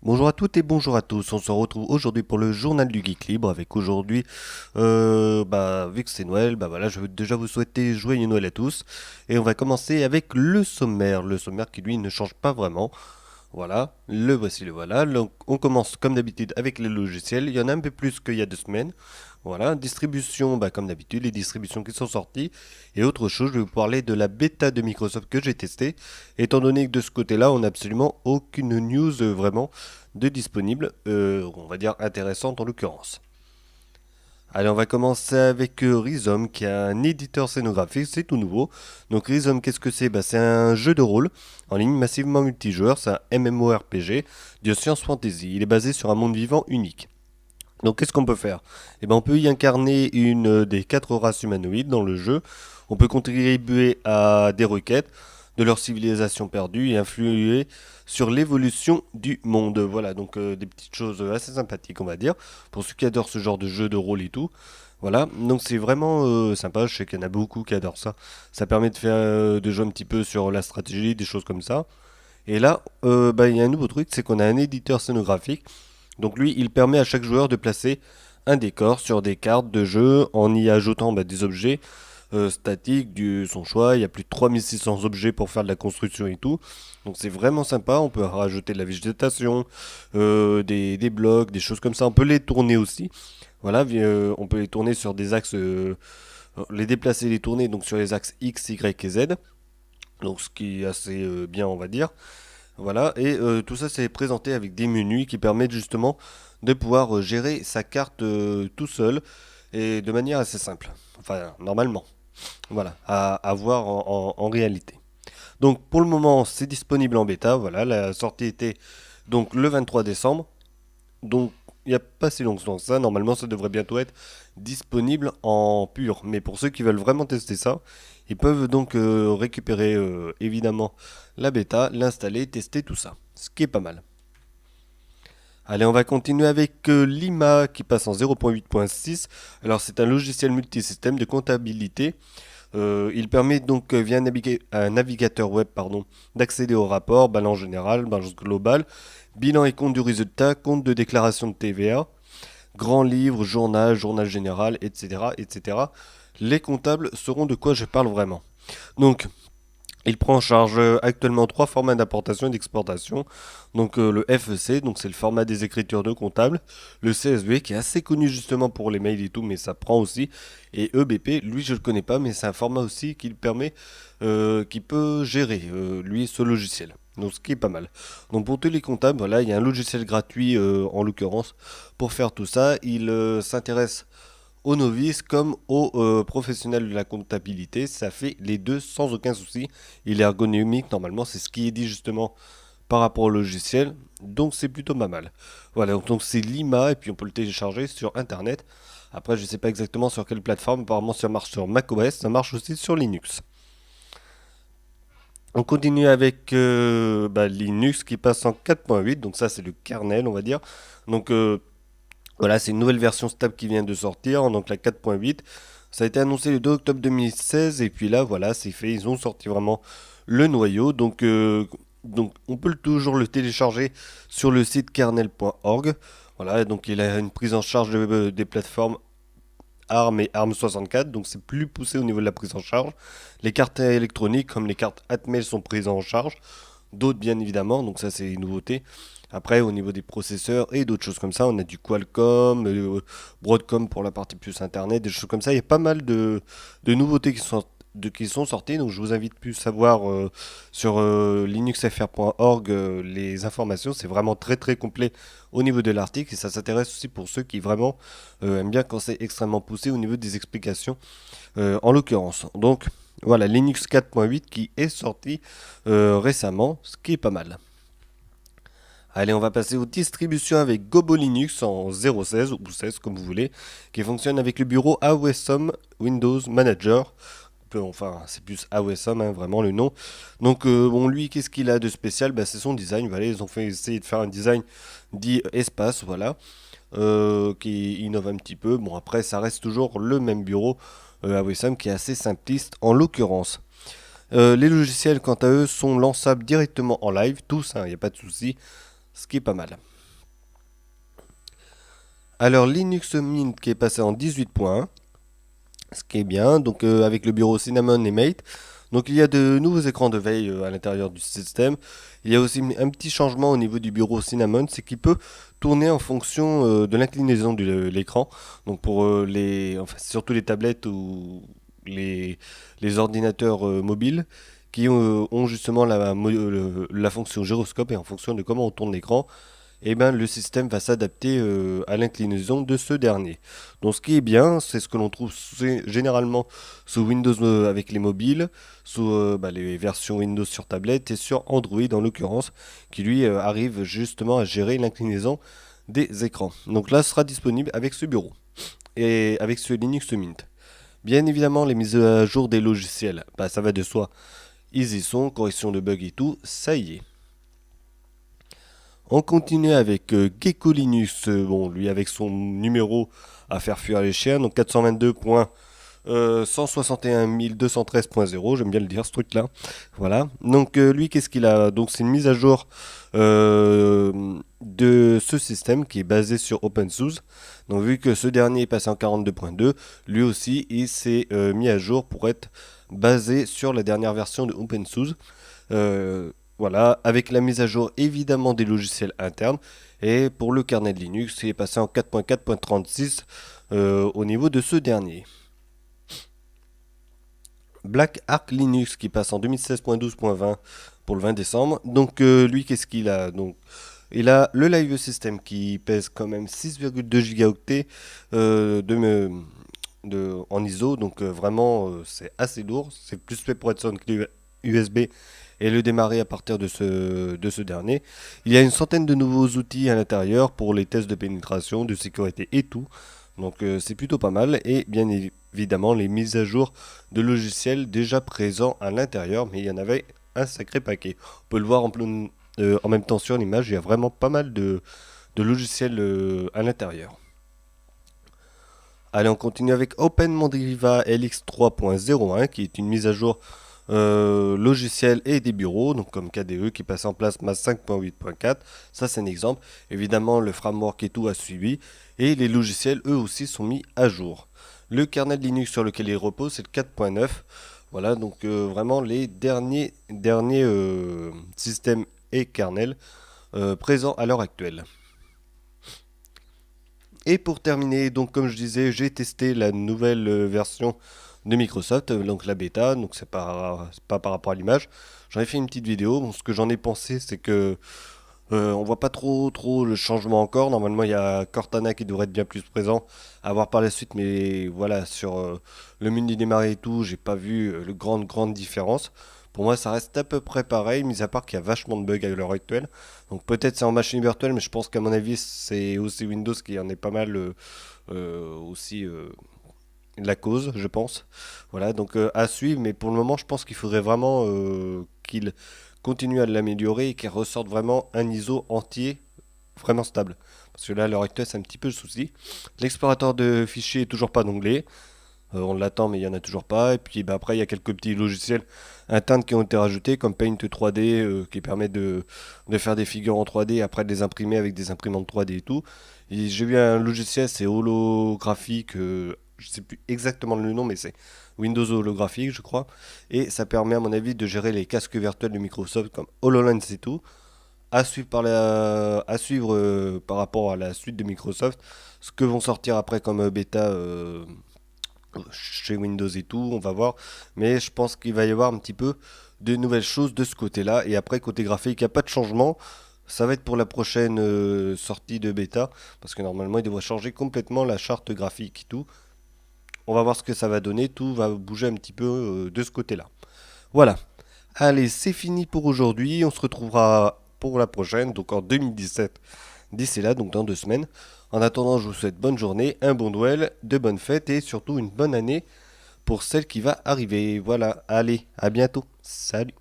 Bonjour à toutes et bonjour à tous. On se retrouve aujourd'hui pour le journal du Geek Libre avec aujourd'hui, vu que c'est Noël, je veux déjà vous souhaiter joyeux Noël à tous. Et on va commencer avec le sommaire qui lui ne change pas vraiment. Voilà, le voici le voilà. Donc, on commence comme d'habitude avec les logiciels. Il y en a un peu plus qu'il y a 2 semaines. Voilà, distribution, comme d'habitude, les distributions qui sont sorties. Et autre chose, je vais vous parler de la bêta de Microsoft que j'ai testée. Étant donné que de ce côté-là, on n'a absolument aucune news vraiment de disponible, on va dire intéressante en l'occurrence. Allez, on va commencer avec Rhizome, qui est un éditeur scénographique, c'est tout nouveau. Donc Rhizome, qu'est-ce que c'est? C'est un jeu de rôle en ligne massivement multijoueur, c'est un MMORPG de science fantasy. Il est basé sur un monde vivant unique. Donc qu'est-ce qu'on peut faire? On peut y incarner une des 4 races humanoïdes dans le jeu. On peut contribuer à des requêtes de leur civilisation perdue et influer sur l'évolution du monde. Voilà, donc des petites choses assez sympathiques, on va dire, pour ceux qui adorent ce genre de jeu de rôle et tout. Voilà, donc c'est vraiment sympa, je sais qu'il y en a beaucoup qui adorent ça. Ça permet de faire de jouer un petit peu sur la stratégie, des choses comme ça. Et là, il y a un nouveau truc, c'est qu'on a un éditeur scénographique. Donc lui, il permet à chaque joueur de placer un décor sur des cartes de jeu en y ajoutant des objets statiques du son choix. Il y a plus de 3600 objets pour faire de la construction et tout. Donc c'est vraiment sympa. On peut rajouter de la végétation, des blocs, des choses comme ça. On peut les tourner aussi. Voilà, on peut les tourner sur des axes, les déplacer et les tourner donc sur les axes X, Y et Z. Donc ce qui est assez bien, on va dire. Voilà, et tout ça c'est présenté avec des menus qui permettent justement de pouvoir gérer sa carte tout seul et de manière assez simple. Enfin, normalement. Voilà, à voir en réalité. Donc pour le moment, c'est disponible en bêta. Voilà, la sortie était donc le 23 décembre. Donc il n'y a pas si longtemps que ça. Normalement, ça devrait bientôt être disponible en pur. Mais pour ceux qui veulent vraiment tester ça, ils peuvent donc récupérer évidemment la bêta, l'installer, tester tout ça. Ce qui est pas mal. Allez, on va continuer avec Lima qui passe en 0.8.6. Alors c'est un logiciel multisystème de comptabilité. Il permet donc via un navigateur web d'accéder aux rapports, balance générale, balance globale, bilan et compte du résultat, compte de déclaration de TVA, grand livre, journal, journal général, etc., etc. Les comptables sauront de quoi je parle vraiment. Donc, il prend en charge actuellement 3 formats d'importation et d'exportation. Donc le FEC, donc c'est le format des écritures de comptable. Le CSV qui est assez connu justement pour les mails et tout, mais ça prend aussi. Et EBP, lui je le connais pas, mais c'est un format aussi qui permet, qui peut gérer lui ce logiciel. Donc ce qui est pas mal. Donc pour tous les comptables, voilà, il y a un logiciel gratuit en l'occurrence pour faire tout ça. Il s'intéresse aux novices comme aux professionnels de la comptabilité. Ça fait les deux sans aucun souci. Il est ergonomique normalement, c'est ce qui est dit justement par rapport au logiciel. Donc c'est plutôt pas mal. Voilà, donc c'est Lima et puis on peut le télécharger sur internet. Après, je ne sais pas exactement sur quelle plateforme. Apparemment, ça marche sur macOS, ça marche aussi sur Linux. On continue avec Linux qui passe en 4.8. Donc ça, c'est le kernel, on va dire. Donc voilà, c'est une nouvelle version stable qui vient de sortir, donc la 4.8. Ça a été annoncé le 2 octobre 2016 et puis là, voilà, c'est fait. Ils ont sorti vraiment le noyau. Donc on peut toujours le télécharger sur le site kernel.org. Voilà, donc il a une prise en charge des plateformes ARM et ARM64, donc c'est plus poussé au niveau de la prise en charge. Les cartes électroniques comme les cartes Atmel sont prises en charge, d'autres bien évidemment, donc ça c'est une nouveauté. Après au niveau des processeurs et d'autres choses comme ça, on a du Qualcomm, Broadcom pour la partie plus internet, des choses comme ça. Il y a pas mal de nouveautés qui sont sorties, donc je vous invite plus à voir sur linuxfr.org les informations, c'est vraiment très très complet au niveau de l'article et ça s'intéresse aussi pour ceux qui vraiment aiment bien quand c'est extrêmement poussé au niveau des explications en l'occurrence. Donc voilà, Linux 4.8 qui est sorti récemment, ce qui est pas mal. Allez, on va passer aux distributions avec Gobo Linux en 0.16 ou 16 comme vous voulez, qui fonctionne avec le bureau AOSM Windows Manager. Enfin, c'est plus AOSM, hein, vraiment le nom. Donc, bon, lui, qu'est-ce qu'il a de spécial? C'est son design. Voilà, ils ont fait essayer de faire un design dit espace, voilà, qui innove un petit peu. Bon, après, ça reste toujours le même bureau AOSM qui est assez simpliste en l'occurrence. Les logiciels, quant à eux, sont lançables directement en live, tous, il n'y a pas de souci, ce qui est pas mal. Alors Linux Mint qui est passé en 18.1, ce qui est bien, donc avec le bureau Cinnamon et Mate. Donc il y a de nouveaux écrans de veille à l'intérieur du système. Il y a aussi un petit changement au niveau du bureau Cinnamon, c'est qu'il peut tourner en fonction de l'inclinaison de l'écran. Donc pour enfin, surtout les tablettes ou les, les ordinateurs mobiles qui ont justement la fonction gyroscope et en fonction de comment on tourne l'écran, eh ben, le système va s'adapter à l'inclinaison de ce dernier. Donc ce qui est bien, c'est ce que l'on trouve généralement sous Windows avec les mobiles, sous les versions Windows sur tablette et sur Android en l'occurrence, qui lui arrive justement à gérer l'inclinaison des écrans. Donc là, ce sera disponible avec ce bureau et avec ce Linux Mint. Bien évidemment, les mises à jour des logiciels, bah, ça va de soi. Ils y sont, correction de bugs et tout, ça y est. On continue avec Gecko Linux, bon, lui avec son numéro à faire fuir les chiens, donc 422.161.213.0, j'aime bien le dire ce truc-là. Voilà, donc lui qu'est-ce qu'il a? Donc c'est une mise à jour de ce système qui est basé sur OpenSUSE. Donc vu que ce dernier est passé en 42.2, lui aussi il s'est mis à jour pour être basé sur la dernière version de OpenSUSE. Voilà, avec la mise à jour évidemment des logiciels internes. Et pour le kernel Linux, il est passé en 4.4.36 au niveau de ce dernier. Black Arc Linux qui passe en 2016.12.20 pour le 20 décembre. Donc lui, qu'est-ce qu'il a? Donc, il a le Live System qui pèse quand même 6,2 gigaoctets en ISO. Donc vraiment, c'est assez lourd. C'est plus fait pour être sur une clé USB et le démarrer à partir de ce dernier. Il y a une centaine de nouveaux outils à l'intérieur pour les tests de pénétration, de sécurité et tout. Donc c'est plutôt pas mal. Et bien évidemment les mises à jour de logiciels déjà présents à l'intérieur. Mais il y en avait un sacré paquet. On peut le voir en même temps sur l'image. Il y a vraiment pas mal de logiciels à l'intérieur. Allez, on continue avec OpenMondriva LX 3.01 qui est une mise à jour logiciel et des bureaux, donc comme KDE qui passe en place MAS 5.8.4, ça c'est un exemple. Évidemment, le framework et tout a suivi, et les logiciels eux aussi sont mis à jour. Le kernel Linux sur lequel il repose, c'est le 4.9. Voilà, donc vraiment les derniers systèmes et kernels présents à l'heure actuelle. Et pour terminer, donc comme je disais, j'ai testé la nouvelle version de Microsoft, donc la bêta, donc c'est pas par rapport à l'image. J'en ai fait une petite vidéo. Bon, ce que j'en ai pensé, c'est que on voit pas trop le changement encore. Normalement, il y a Cortana qui devrait être bien plus présent à voir par la suite, mais voilà, sur le menu démarrer et tout, j'ai pas vu le grande différence. Pour moi, ça reste à peu près pareil, mis à part qu'il y a vachement de bugs à l'heure actuelle. Donc peut-être c'est en machine virtuelle, mais je pense qu'à mon avis, c'est aussi Windows qui en est pas mal aussi la cause, je pense. Voilà, donc à suivre, mais pour le moment, je pense qu'il faudrait vraiment qu'il continue à l'améliorer et qu'il ressorte vraiment un ISO entier vraiment stable. Parce que là, à l'heure actuelle, c'est un petit peu le souci. L'explorateur de fichiers est toujours pas d'onglet. On l'attend, mais il n'y en a toujours pas. Et puis bah, après, il y a quelques petits logiciels internes qui ont été rajoutés, comme Paint 3D, qui permet de faire des figures en 3D et après de les imprimer avec des imprimantes 3D et tout. Et j'ai vu un logiciel, c'est holographique, je sais plus exactement le nom, mais c'est Windows holographique, je crois. Et ça permet, à mon avis, de gérer les casques virtuels de Microsoft comme HoloLens et tout. À suivre par rapport à la suite de Microsoft, ce que vont sortir après comme bêta chez Windows et tout, on va voir. Mais je pense qu'il va y avoir un petit peu de nouvelles choses de ce côté-là. Et après, côté graphique, il n'y a pas de changement. Ça va être pour la prochaine sortie de bêta. Parce que normalement, il devrait changer complètement la charte graphique et tout. On va voir ce que ça va donner. Tout va bouger un petit peu de ce côté-là. Voilà. Allez, c'est fini pour aujourd'hui. On se retrouvera pour la prochaine, donc en 2017. D'ici là, donc dans 2 semaines. En attendant, je vous souhaite bonne journée, un bon Noël, de bonnes fêtes et surtout une bonne année pour celle qui va arriver. Voilà, allez, à bientôt. Salut.